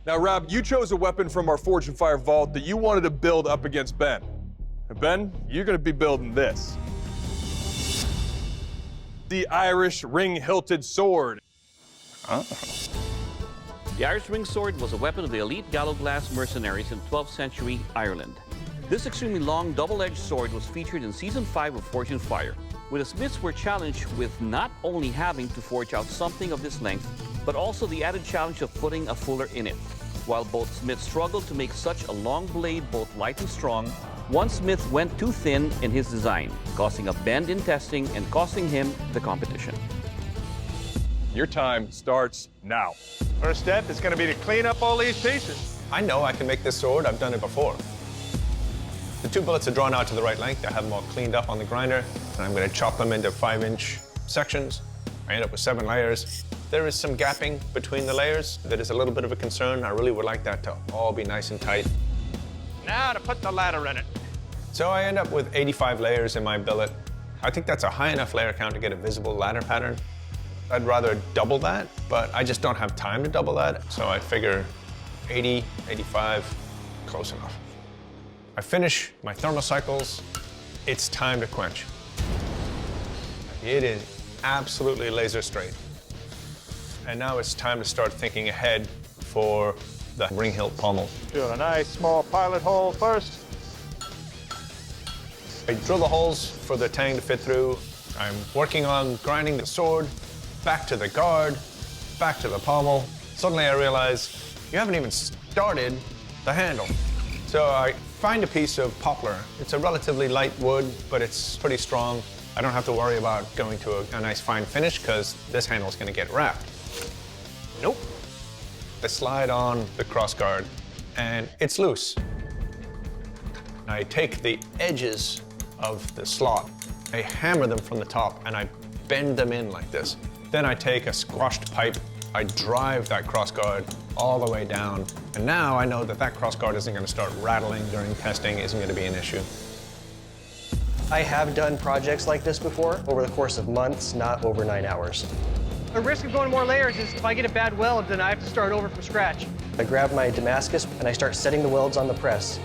Now, Rob, you chose a weapon from our Forge and Fire vault that you wanted to build up against Ben. And Ben, you're gonna be building this. The Irish ring-hilted sword. Oh. The Irish ring sword was a weapon of the elite Gallowglass mercenaries in 12th century Ireland. This extremely long, double-edged sword was featured in Season 5 of Forge and Fire, where the smiths were challenged with not only having to forge out something of this length, but also the added challenge of putting a fuller in it. While both smiths struggled to make such a long blade both light and strong, one smith went too thin in his design, causing a bend in testing and costing him the competition. Your time starts now. First step is going to be to clean up all these pieces. I know I can make this sword. I've done it before. The 2 bullets are drawn out to the right length. I have them all cleaned up on the grinder, and I'm going to chop them into 5-inch sections. I end up with 7 layers. There is some gapping between the layers that is a little bit of a concern. I really would like that to all be nice and tight. Now to put the ladder in it. So I end up with 85 layers in my billet. I think that's a high enough layer count to get a visible ladder pattern. I'd rather double that, but I just don't have time to double that. So I figure 80, 85, close enough. I finish my thermocycles. It's time to quench. It is absolutely laser straight. And now it's time to start thinking ahead for the ring hilt pommel. Drill a nice small pilot hole first. I drill the holes for the tang to fit through. I'm working on grinding the sword, back to the guard, back to the pommel. Suddenly I realize you haven't even started the handle. So I find a piece of poplar. It's a relatively light wood, but it's pretty strong. I don't have to worry about going to a nice fine finish because this handle's gonna get wrapped. Nope. I slide on the cross guard and it's loose. I take the edges of the slot, I hammer them from the top and I bend them in like this. Then I take a squashed pipe, I drive that cross guard all the way down. And now I know that that cross guard isn't going to start rattling during testing, isn't going to be an issue. I have done projects like this before over the course of months, not over 9 hours. The risk of going more layers is if I get a bad weld, then I have to start over from scratch. I grab my Damascus and I start setting the welds on the press.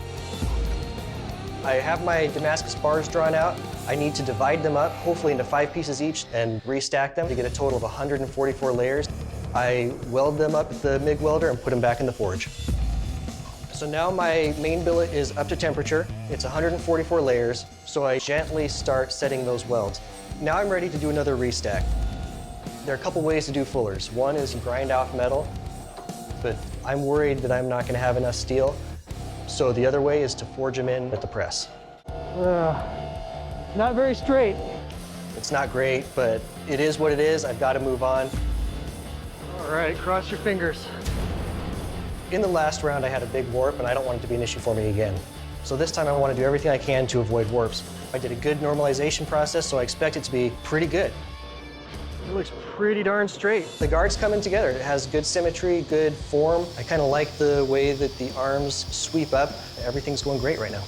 I have my Damascus bars drawn out. I need to divide them up, hopefully into 5 pieces each, and restack them to get a total of 144 layers. I weld them up with the MIG welder and put them back in the forge. So now my main billet is up to temperature. It's 144 layers, so I gently start setting those welds. Now I'm ready to do another restack. There are a couple ways to do fullers. One is grind off metal, but I'm worried that I'm not going to have enough steel. So the other way is to forge them in at the press. Not very straight. It's not great, but it is what it is. I've got to move on. All right, cross your fingers. In the last round, I had a big warp, and I don't want it to be an issue for me again. So this time, I want to do everything I can to avoid warps. I did a good normalization process, so I expect it to be pretty good. It looks pretty darn straight. The guard's coming together. It has good symmetry, good form. I kind of like the way that the arms sweep up. Everything's going great right now.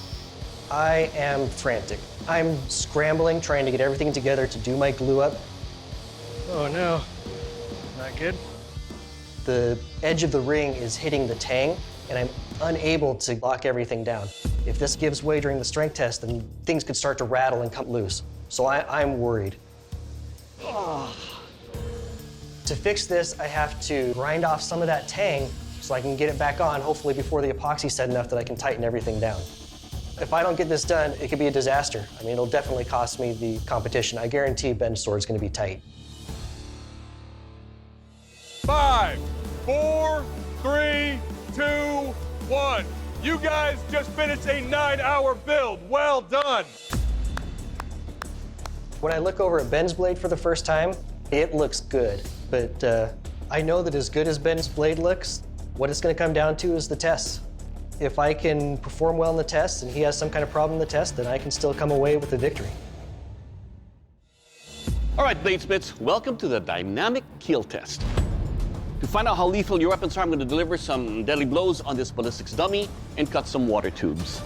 I am frantic. I'm scrambling, trying to get everything together to do my glue up. Oh no, not good. The edge of the ring is hitting the tang, and I'm unable to lock everything down. If this gives way during the strength test, then things could start to rattle and come loose. So I'm worried. Oh. To fix this, I have to grind off some of that tang so I can get it back on, hopefully before the epoxy's set enough that I can tighten everything down. If I don't get this done, it could be a disaster. I mean, it'll definitely cost me the competition. I guarantee Ben's sword's gonna be tight. 5, 4, 3, 2, 1. You guys just finished a 9-hour build. Well done. When I look over at Ben's blade for the first time, it looks good. But I know that as good as Ben's blade looks, what it's gonna come down to is the tests. If I can perform well in the tests and he has some kind of problem in the test, then I can still come away with the victory. All right, bladesmiths, welcome to the dynamic kill test. To find out how lethal your weapons are, I'm going to deliver some deadly blows on this ballistics dummy and cut some water tubes.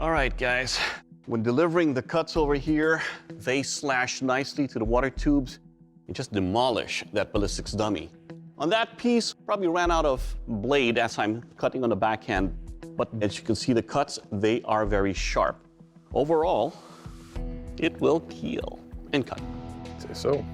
All right, guys. When delivering the cuts over here, they slash nicely to the water tubes and just demolish that ballistics dummy. On that piece, probably ran out of blade as I'm cutting on the backhand, but as you can see the cuts, they are very sharp. Overall, it will kill and cut. Say so.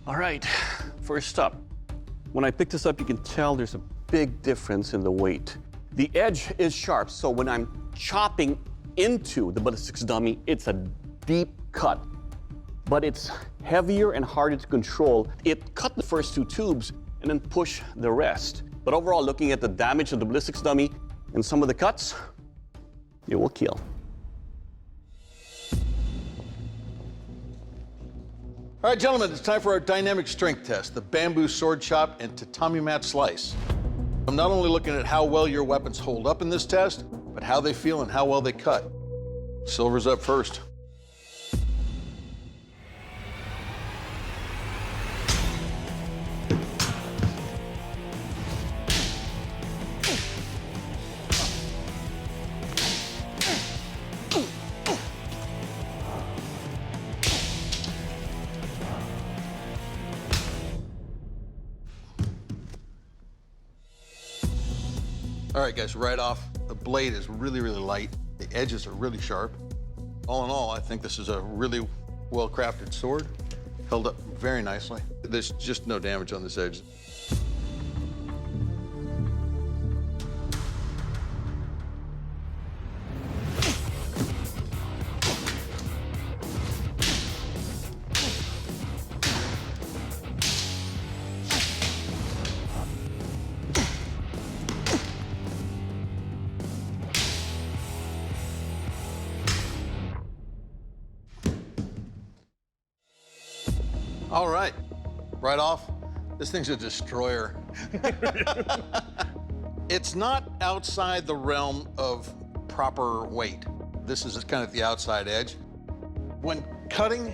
All right, first up. When I pick this up, you can tell there's a big difference in the weight. The edge is sharp, so when I'm chopping into the ballistics dummy, it's a deep cut, but it's heavier and harder to control. It cut the first two tubes and then push the rest. But overall, looking at the damage of the ballistics dummy and some of the cuts, it will kill. All right, gentlemen, it's time for our dynamic strength test, the bamboo sword chop and tatami mat slice. I'm not only looking at how well your weapons hold up in this test, but how they feel and how well they cut. Silver's up first. All right, guys, right off, the blade is really, really light. The edges are really sharp. All in all, I think this is a really well-crafted sword. Held up very nicely. There's just no damage on this edge. All right, right off, this thing's a destroyer. It's not outside the realm of proper weight. This is kind of at the outside edge. When cutting,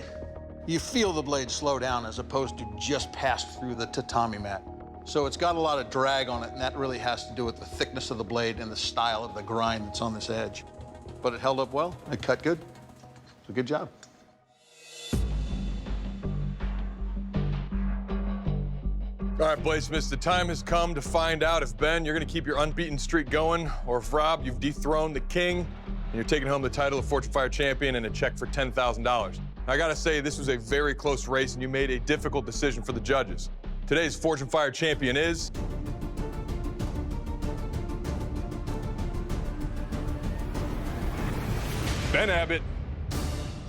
you feel the blade slow down as opposed to just pass through the tatami mat. So it's got a lot of drag on it, and that really has to do with the thickness of the blade and the style of the grind that's on this edge. But it held up well, it cut good, so good job. All right, bladesmiths, the time has come to find out if, Ben, you're going to keep your unbeaten streak going, or if, Rob, you've dethroned the king, and you're taking home the title of Fortune Fire Champion and a check for $10,000. I got to say, this was a very close race, and you made a difficult decision for the judges. Today's Fortune Fire Champion is... Ben Abbott.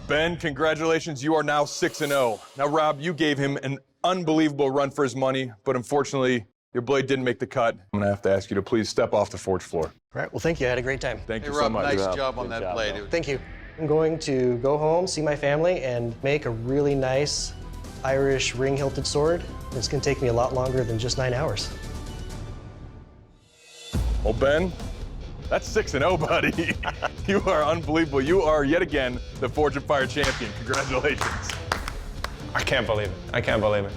Ben, congratulations, you are now 6-0. Now, Rob, you gave him an unbelievable run for his money, but unfortunately, your blade didn't make the cut. I'm gonna have to ask you to please step off the forge floor. All right, well, thank you. I had a great time. Thank Hey, you Rob, so much. nice job on that blade. Thank you. I'm going to go home, see my family, and make a really nice Irish ring-hilted sword. It's gonna take me a lot longer than just 9 hours. Well, Ben, that's 6-0, buddy. You are unbelievable. You are, yet again, the Fortune Fire Champion. Congratulations. I can't believe it. I can't believe it.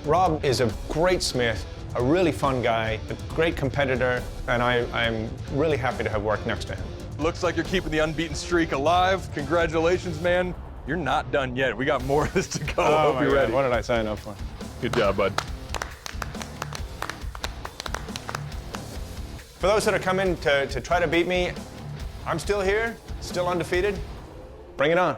Rob is a great smith, a really fun guy, a great competitor, and I'm really happy to have worked next to him. Looks like you're keeping the unbeaten streak alive. Congratulations, man. You're not done yet. We got more of this to go. I hope you're ready. What did I sign up for? Good job, bud. For those that are coming to try to beat me, I'm still here, still undefeated. Bring it on.